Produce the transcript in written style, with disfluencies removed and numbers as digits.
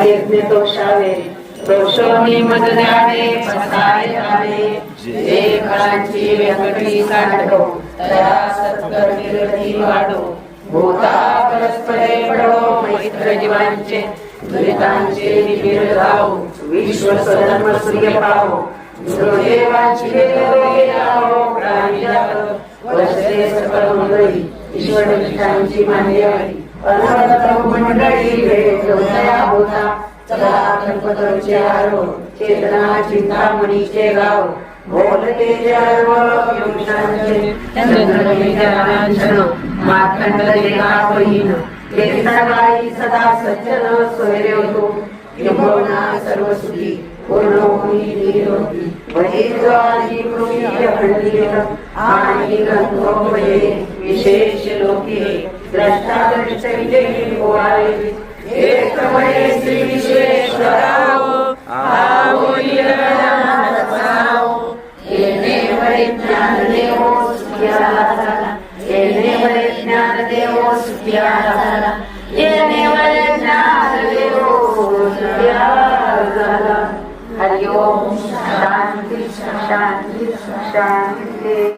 यज्ञ दोषावे दोषोनी मद द्यावे पसाय द्यावे जे फळांची व्यंकटी काढो तया सत्कर निरती वाढो भूता परस्परे पडो मैत्र जीवांचे दुरितांचे निबिर धावो विश्व सधर्म सूर्य पाहो गुरुदेवांची वेदोगे जावो प्राणी जागो वसते सकल मंडळी ईश्वर निष्ठांची मान्यवरी अनंत मंडळी वेदोदया होता चला गणपतीचे आरो चेतना चिंतामणीचे गाव बोलते जय योगशांचे चंद्रविजयानांचन मार्कंड देहा बहीण देसाई सदा सज्जन सोयरे होतो यमोना सर्व सुखी पूर्ण होई निरोगी वैद्वानी पृथ्वी खंडित आणि गंधोपये विशेष लोके द्रष्टादृष्ट विजयी होवारे एकमये श्री विश्वेश्वराव आवो निरंजन बसावो येणे वरे ज्ञान देवो सुखियाला झाला येणे वरे ज्ञान देवो सुखियाला झाला येणे वरे ज्ञान देवो सुखियाला झाला हरि ओम शांती शांती शांती।